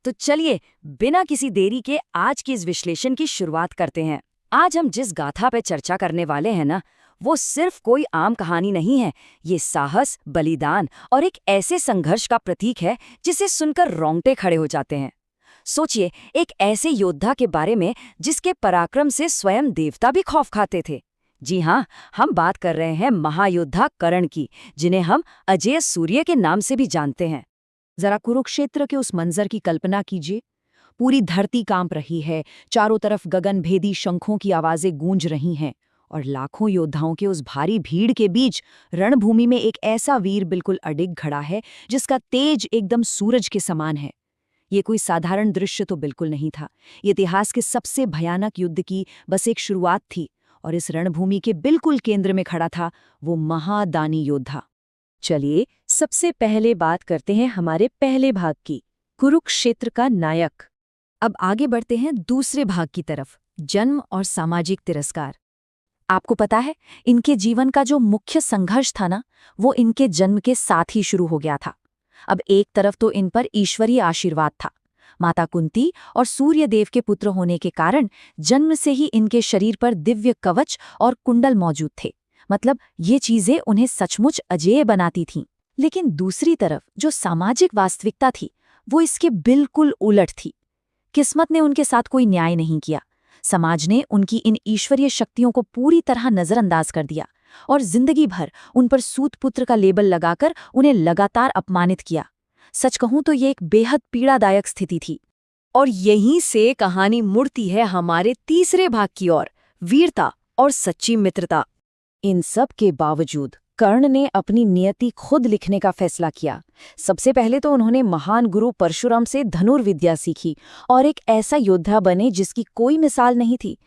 तो चलिए बिना किसी देरी के आज की इस विश्लेषण की शुरुआत करते हैं। आज हम जिस गाथा पे चर्चा करने वाले हैं ना, वो सिर्फ कोई आम कहानी नहीं है। ये साहस, बलिदान और एक ऐसे संघर्ष का प्रतीक है जिसे सुनकर रोंगटे खड़े हो जाते हैं। सोचिए, एक ऐसे योद्धा के बारे में जिसके पराक्रम से स्वयं देवता भी खौफ खाते थे। जी हाँ, हम बात कर रहे हैं महायोद्धा कर्ण की, जिन्हें हम अजेय सूर्य के नाम से भी जानते हैं। जरा कुरुक्षेत्र के उस मंजर की कल्पना कीजिए। पूरी धरती कांप रही है, चारों तरफ गगनभेदी शंखों की आवाजें गूंज रही हैं, और लाखों योद्धाओं के उस भारी भीड़ के बीच रणभूमि में एक ऐसा वीर बिल्कुल अडिग खड़ा है जिसका तेज एकदम सूरज के समान है। ये कोई साधारण दृश्य तो बिल्कुल नहीं था। ये इतिहास के सबसे भयानक युद्ध की बस एक शुरुआत थी, और इस रणभूमि के बिल्कुल केंद्र में खड़ा था वो महादानी योद्धा। चलिए सबसे पहले बात करते हैं हमारे पहले भाग की, कुरुक्षेत्र का नायक। अब आगे बढ़ते हैं दूसरे भाग की तरफ, जन्म और सामाजिक तिरस्कार। आपको पता है, इनके जीवन का जो मुख्य संघर्ष था ना, वो इनके जन्म के साथ ही शुरू हो गया था। अब एक तरफ तो इन पर ईश्वरीय आशीर्वाद था। माता कुंती और सूर्यदेव के पुत्र होने के कारण जन्म से ही इनके शरीर पर दिव्य कवच और कुंडल मौजूद थे। मतलब ये चीजें उन्हें सचमुच अजेय बनाती थीं। लेकिन दूसरी तरफ जो सामाजिक वास्तविकता थी, वो इसके बिल्कुल उलट थी। किस्मत ने उनके साथ कोई न्याय नहीं किया। समाज ने उनकी इन ईश्वरीय शक्तियों को पूरी तरह नजरअंदाज कर दिया और जिंदगी भर उन पर सूत पुत्र का लेबल लगाकर उन्हें लगातार अपमानित किया। सच कहूं तो ये एक बेहद पीड़ादायक स्थिति थी। और यहीं से कहानी मुड़ती है हमारे तीसरे भाग की ओर, वीरता और सच्ची मित्रता। इन सब के बावजूद कर्ण ने अपनी नियति खुद लिखने का फैसला किया। सबसे पहले तो उन्होंने महान गुरु परशुराम से धनुर्विद्या सीखी और एक ऐसा योद्धा बने जिसकी कोई मिसाल नहीं थी।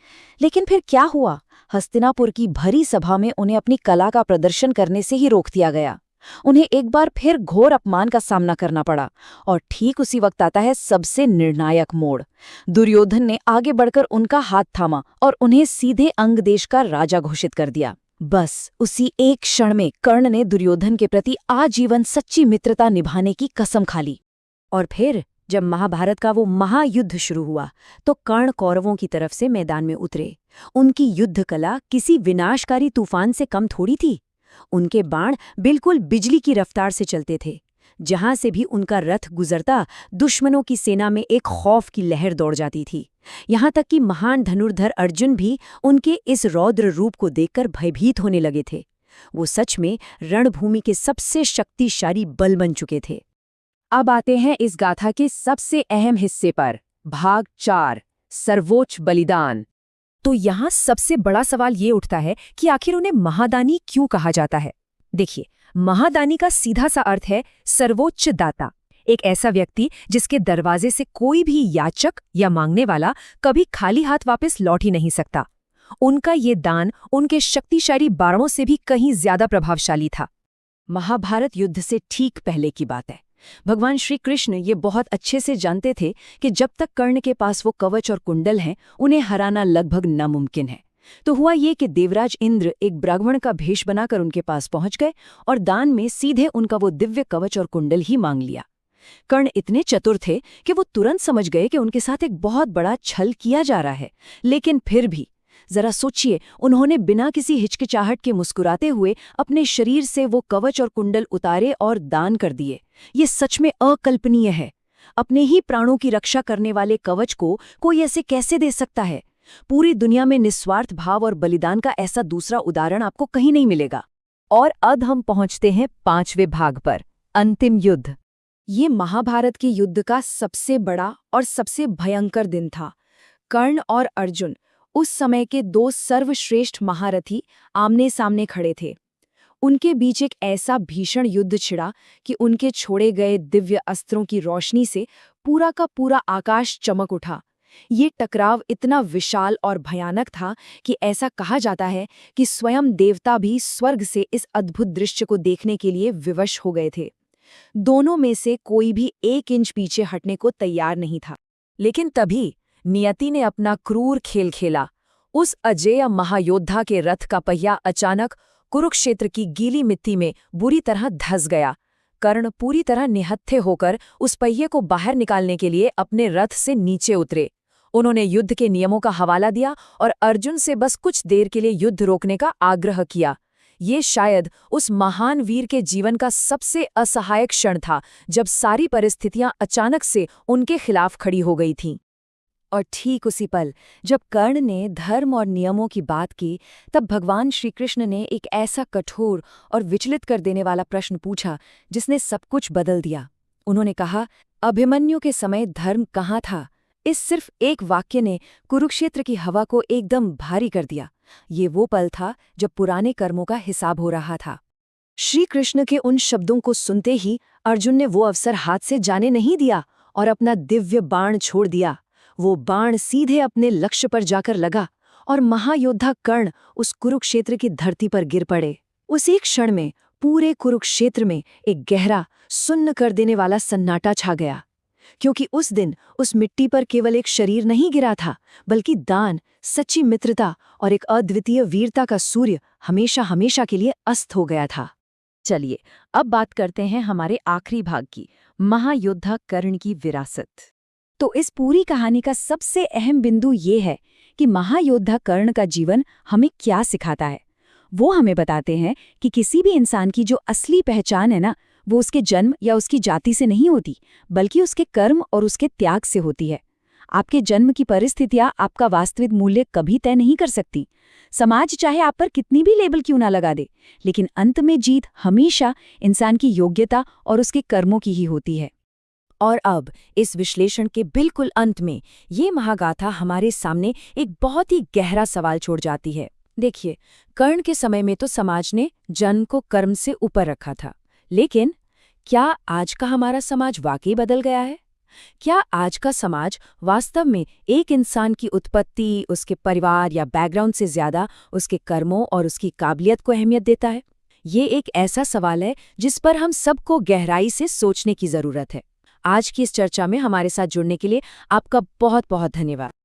लेकिन फिर क्या हुआ? हस्तिनापुर की भरी सभा में उन्हें अपनी कला का प्रदर्शन करने से ही रोक दिया गया। उन्हें एक बार फिर घोर अपमान का सामना करना पड़ा, और ठीक उसी वक्त आता है सबसे निर्णायक मोड़। दुर्योधन ने आगे बढ़कर उनका हाथ थामा और उन्हें सीधे अंग देश का राजा घोषित कर दिया। बस उसी एक क्षण में कर्ण ने दुर्योधन के प्रति आजीवन सच्ची मित्रता निभाने की कसम खा ली। और फिर जब महाभारत का वो महायुद्ध शुरू हुआ, तो कर्ण कौरवों की तरफ से मैदान में उतरे। उनकी युद्ध कला किसी विनाशकारी तूफान से कम थोड़ी थी। उनके बाण बिल्कुल बिजली की रफ्तार से चलते थे। जहां से भी उनका रथ गुजरता, दुश्मनों की सेना में एक खौफ की लहर दौड़ जाती थी। यहाँ तक कि महान धनुर्धर अर्जुन भी उनके इस रौद्र रूप को देखकर भयभीत होने लगे थे। वो सच में रणभूमि के सबसे शक्तिशाली बल बन चुके थे। अब आते हैं इस गाथा के सबसे अहम हिस्से पर, भाग 4, सर्वोच्च बलिदान। तो यहाँ सबसे बड़ा सवाल ये उठता है कि आखिर उन्हें महादानी क्यों कहा जाता है। देखिए, महादानी का सीधा सा अर्थ है सर्वोच्च दाता। एक ऐसा व्यक्ति जिसके दरवाजे से कोई भी याचक या मांगने वाला कभी खाली हाथ वापस लौट ही नहीं सकता। उनका ये दान उनके शक्तिशाली बाणों से भी कहीं ज्यादा प्रभावशाली था। महाभारत युद्ध से ठीक पहले की बात है। भगवान श्री कृष्ण ये बहुत अच्छे से जानते थे कि जब तक कर्ण के पास वो कवच और कुंडल हैं, उन्हें हराना लगभग नामुमकिन है। तो हुआ ये कि देवराज इंद्र एक ब्राह्मण का भेष बनाकर उनके पास पहुंच गए और दान में सीधे उनका वो दिव्य कवच और कुंडल ही मांग लिया। कर्ण इतने चतुर थे कि वो तुरंत समझ गए कि उनके साथ एक बहुत बड़ा छल किया जा रहा है। लेकिन फिर भी जरा सोचिए, उन्होंने बिना किसी हिचकिचाहट के मुस्कुराते हुए अपने शरीर से वो कवच और कुंडल उतारे और दान कर दिए। ये सच में अकल्पनीय है। अपने ही प्राणों की रक्षा करने वाले कवच को कोई ऐसे कैसे दे सकता है? पूरी दुनिया में निस्वार्थ भाव और बलिदान का ऐसा दूसरा उदाहरण आपको कहीं नहीं मिलेगा। और अब हम पहुंचते हैं 5वें भाग पर, अंतिम युद्ध। ये महाभारत के युद्ध का सबसे बड़ा और सबसे भयंकर दिन था। कर्ण और अर्जुन, उस समय के दो सर्वश्रेष्ठ महारथी, आमने सामने खड़े थे। उनके बीच एक ऐसा भीषण युद्ध छिड़ा कि उनके छोड़े गए दिव्य अस्त्रों की रोशनी से पूरा का पूरा आकाश चमक उठा। ये टकराव इतना विशाल और भयानक था कि ऐसा कहा जाता है कि स्वयं देवता भी स्वर्ग से इस अद्भुत दृश्य को देखने के लिए विवश हो गए थे। दोनों में से कोई भी 1 इंच पीछे हटने को तैयार नहीं था। लेकिन तभी नियति ने अपना क्रूर खेल खेला। उस अजेय महायोद्धा के रथ का पहिया अचानक कुरुक्षेत्र की गीली मिट्टी में बुरी तरह धंस गया। कर्ण पूरी तरह निहत्थे होकर उस पहिए को बाहर निकालने के लिए अपने रथ से नीचे उतरे। उन्होंने युद्ध के नियमों का हवाला दिया और अर्जुन से बस कुछ देर के लिए युद्ध रोकने का आग्रह किया। ये शायद उस महान वीर के जीवन का सबसे असहायक क्षण था, जब सारी परिस्थितियां अचानक से उनके खिलाफ खड़ी हो गई थीं। और ठीक उसी पल जब कर्ण ने धर्म और नियमों की बात की, तब भगवान श्री कृष्ण ने एक ऐसा कठोर और विचलित कर देने वाला प्रश्न पूछा जिसने सब कुछ बदल दिया। उन्होंने कहा, अभिमन्यु के समय धर्म कहाँ था? इस सिर्फ एक वाक्य ने कुरुक्षेत्र की हवा को एकदम भारी कर दिया। ये वो पल था जब पुराने कर्मों का हिसाब हो रहा था। श्री कृष्ण के उन शब्दों को सुनते ही अर्जुन ने वो अवसर हाथ से जाने नहीं दिया और अपना दिव्य बाण छोड़ दिया। वो बाण सीधे अपने लक्ष्य पर जाकर लगा और महायोद्धा कर्ण उस कुरुक्षेत्र की धरती पर गिर पड़े। उसी क्षण में पूरे कुरुक्षेत्र में एक गहरा, सुन्न कर देने वाला सन्नाटा छा गया, क्योंकि उस दिन उस मिट्टी पर केवल एक शरीर नहीं गिरा था, बल्कि दान, सच्ची मित्रता और एक अद्वितीय वीरता का सूर्य हमेशा हमेशा के लिए अस्त हो गया था। चलिए, अब बात करते हैं हमारे आखिरी भाग की, महायोद्धा कर्ण की विरासत। तो इस पूरी कहानी का सबसे अहम बिंदु ये है कि महायोद्धा कर्ण का जीवन हमें क्या सिखाता है। वो हमें बताते हैं कि किसी भी इंसान की जो असली पहचान है ना, वो उसके जन्म या उसकी जाति से नहीं होती, बल्कि उसके कर्म और उसके त्याग से होती है। आपके जन्म की परिस्थितियां आपका वास्तविक मूल्य कभी तय नहीं कर सकती। समाज चाहे आप पर कितनी भी लेबल क्यों ना लगा दे, लेकिन अंत में जीत हमेशा इंसान की योग्यता और उसके कर्मों की ही होती है। और अब इस विश्लेषण के बिल्कुल अंत में ये महागाथा हमारे सामने एक बहुत ही गहरा सवाल छोड़ जाती है। देखिए, कर्ण के समय में तो समाज ने जन्म को कर्म से ऊपर रखा था, लेकिन क्या आज का हमारा समाज वाकई बदल गया है? क्या आज का समाज वास्तव में एक इंसान की उत्पत्ति, उसके परिवार या बैकग्राउंड से ज्यादा उसके कर्मों और उसकी काबिलियत को अहमियत देता है? ये एक ऐसा सवाल है जिस पर हम सबको गहराई से सोचने की जरूरत है। आज की इस चर्चा में हमारे साथ जुड़ने के लिए आपका बहुत बहुत धन्यवाद।